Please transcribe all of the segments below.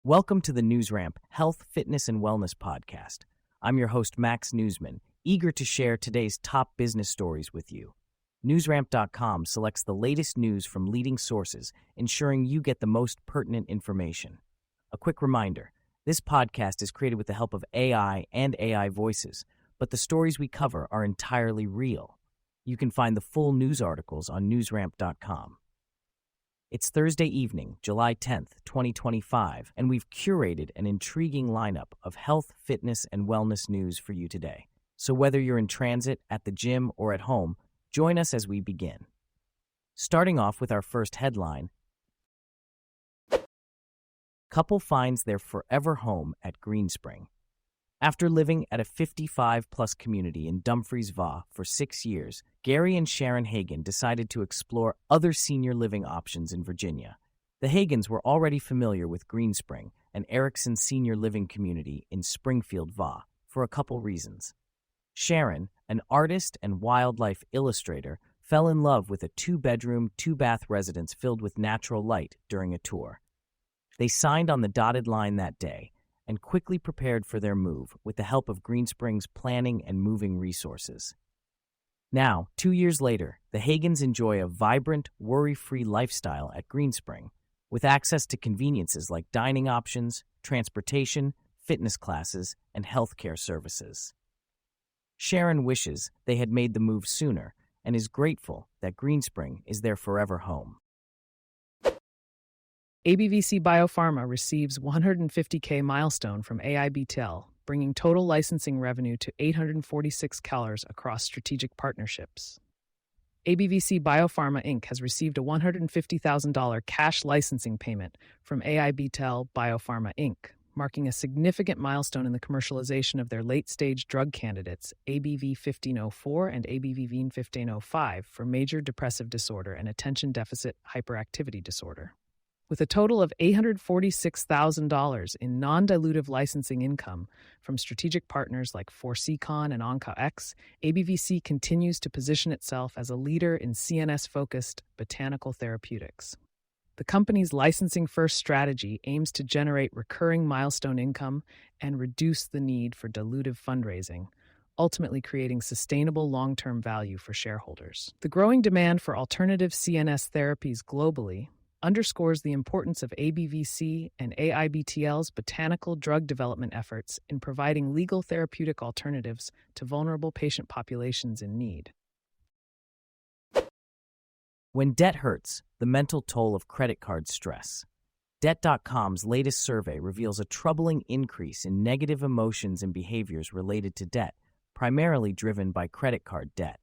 Welcome to the NewsRamp Health, Fitness, and Wellness podcast. I'm your host, Max Newsman, eager to share today's top business stories with you. NewsRamp.com selects the latest news from leading sources, ensuring you get the most pertinent information. A quick reminder, this podcast is created with the help of AI and AI voices, but the stories we cover are entirely real. You can find the full news articles on NewsRamp.com. It's Thursday evening, July 10th, 2025, and we've curated an intriguing lineup of health, fitness, and wellness news for you today. So whether you're in transit, at the gym, or at home, join us as we begin. Starting off with our first headline, couple finds their forever home at Greenspring. After living at a 55-plus community in Dumfries, VA for 6 years, Gary and Sharon Hagan decided to explore other senior living options in Virginia. The Hagans were already familiar with Greenspring, an Erickson senior living community in Springfield, VA, for a couple reasons. Sharon, an artist and wildlife illustrator, fell in love with a 2-bedroom, 2-bath residence filled with natural light during a tour. They signed on the dotted line that day and quickly prepared for their move with the help of Greenspring's planning and moving resources. Now, 2 years later, the Hagans enjoy a vibrant, worry-free lifestyle at Greenspring, with access to conveniences like dining options, transportation, fitness classes, and healthcare services. Sharon wishes they had made the move sooner and is grateful that Greenspring is their forever home. ABVC BioPharma receives $150K milestone from AIBTEL, bringing total licensing revenue to $846 across strategic partnerships. ABVC BioPharma Inc. has received a $150,000 cash licensing payment from AIBTEL Biopharma Inc., marking a significant milestone in the commercialization of their late-stage drug candidates, ABV 1504 and ABV 1505, for major depressive disorder and attention deficit hyperactivity disorder. With a total of $846,000 in non-dilutive licensing income from strategic partners like ForeseeCon and OncoX, ABVC continues to position itself as a leader in CNS-focused botanical therapeutics. The company's licensing-first strategy aims to generate recurring milestone income and reduce the need for dilutive fundraising, ultimately creating sustainable long-term value for shareholders. The growing demand for alternative CNS therapies globally underscores the importance of ABVC and AIBTL's botanical drug development efforts in providing legal therapeutic alternatives to vulnerable patient populations in need. When debt hurts, the mental toll of credit card stress. Debt.com's latest survey reveals a troubling increase in negative emotions and behaviors related to debt, primarily driven by credit card debt.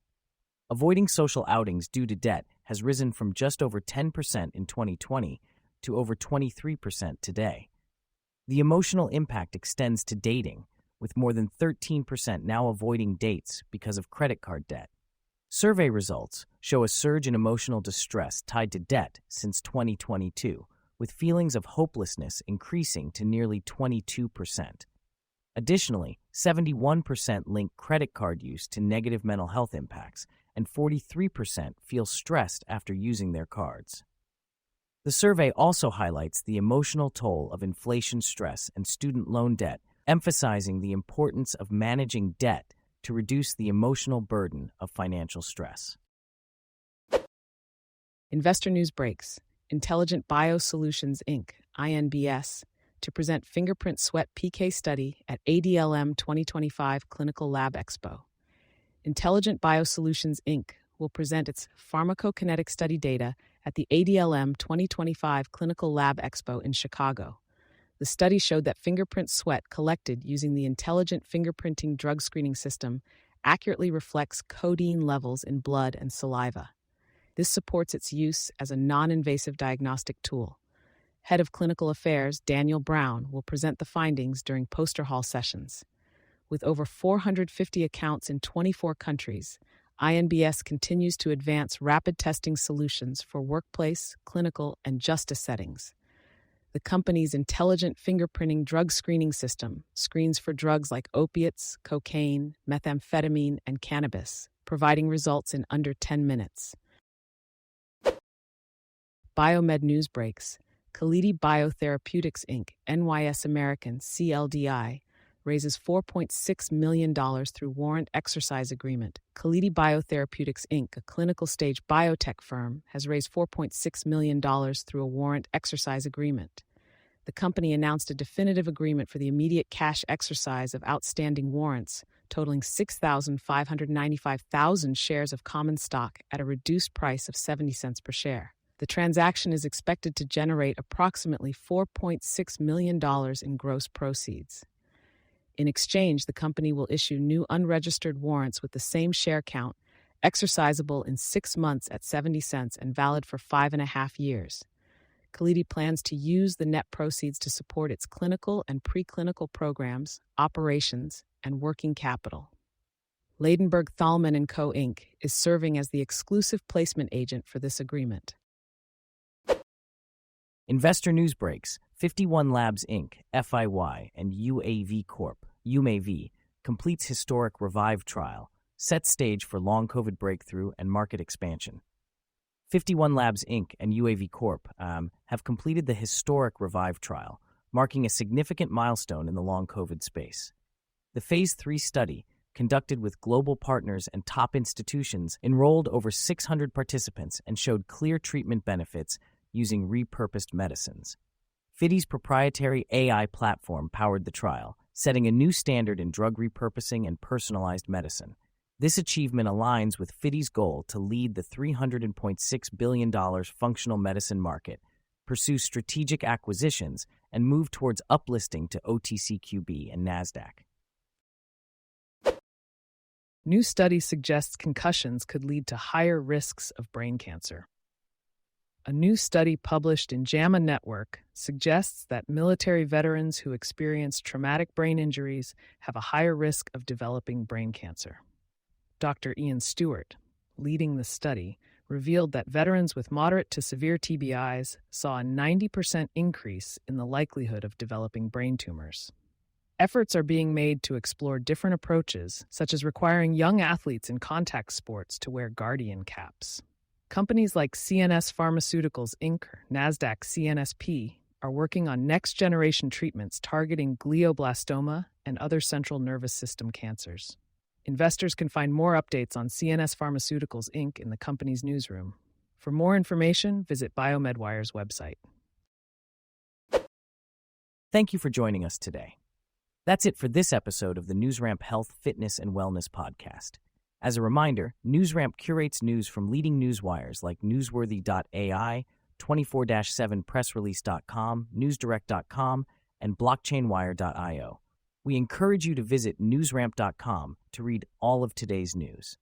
Avoiding social outings due to debt has risen from just over 10% in 2020 to over 23% today. The emotional impact extends to dating, with more than 13% now avoiding dates because of credit card debt. Survey results show a surge in emotional distress tied to debt since 2022, with feelings of hopelessness increasing to nearly 22%. Additionally, 71% link credit card use to negative mental health impacts, and 43% feel stressed after using their cards. The survey also highlights the emotional toll of inflation stress and student loan debt, emphasizing the importance of managing debt to reduce the emotional burden of financial stress. Investor news breaks. Intelligent Biosolutions Inc., INBS, to present fingerprint sweat PK study at ADLM 2025 Clinical Lab Expo. Intelligent Biosolutions Inc. will present its pharmacokinetic study data at the ADLM 2025 Clinical Lab Expo in Chicago. The study showed that fingerprint sweat collected using the Intelligent Fingerprinting Drug Screening System accurately reflects codeine levels in blood and saliva. This supports its use as a non-invasive diagnostic tool. Head of Clinical Affairs Daniel Brown will present the findings during poster hall sessions. With over 450 accounts in 24 countries, INBS continues to advance rapid testing solutions for workplace, clinical, and justice settings. The company's intelligent fingerprinting drug screening system screens for drugs like opiates, cocaine, methamphetamine, and cannabis, providing results in under 10 minutes. Biomed news breaks. Calidi Biotherapeutics Inc., NYS American, CLDI, raises $4.6 million through warrant exercise agreement. Calidi Biotherapeutics Inc., a clinical-stage biotech firm, has raised $4.6 million through a warrant exercise agreement. The company announced a definitive agreement for the immediate cash exercise of outstanding warrants, totaling 6,595,000 shares of common stock at a reduced price of 70 cents per share. The transaction is expected to generate approximately $4.6 million in gross proceeds. In exchange, the company will issue new unregistered warrants with the same share count, exercisable in 6 months at 70 cents and valid for 5.5 years. Calidi plans to use the net proceeds to support its clinical and preclinical programs, operations, and working capital. Ladenburg Thalmann & Co. Inc. is serving as the exclusive placement agent for this agreement. Investor news breaks. 51 Labs Inc., FIY, and UAV Corp., UMAV, completes historic REVIVE trial, sets stage for long COVID breakthrough and market expansion. 51 Labs Inc. and UAV Corp. Have completed the historic REVIVE trial, marking a significant milestone in the long COVID space. The Phase 3 study, conducted with global partners and top institutions, enrolled over 600 participants and showed clear treatment benefits using repurposed medicines. FIDI's proprietary AI platform powered the trial, setting a new standard in drug repurposing and personalized medicine. This achievement aligns with FIDI's goal to lead the $300.6 billion functional medicine market, pursue strategic acquisitions, and move towards uplisting to OTCQB and NASDAQ. New study suggests concussions could lead to higher risks of brain cancer. A new study published in JAMA Network suggests that military veterans who experience traumatic brain injuries have a higher risk of developing brain cancer. Dr. Ian Stewart, leading the study, revealed that veterans with moderate to severe TBIs saw a 90% increase in the likelihood of developing brain tumors. Efforts are being made to explore different approaches, such as requiring young athletes in contact sports to wear Guardian caps. Companies like CNS Pharmaceuticals Inc., NASDAQ CNSP, are working on next-generation treatments targeting glioblastoma and other central nervous system cancers. Investors can find more updates on CNS Pharmaceuticals Inc. in the company's newsroom. For more information, visit BioMedWire's website. Thank you for joining us today. That's it for this episode of the NewsRamp Health, Fitness, and Wellness podcast. As a reminder, NewsRamp curates news from leading newswires like Newsworthy.ai, 24/7pressrelease.com, NewsDirect.com, and BlockchainWire.io. We encourage you to visit newsramp.com to read all of today's news.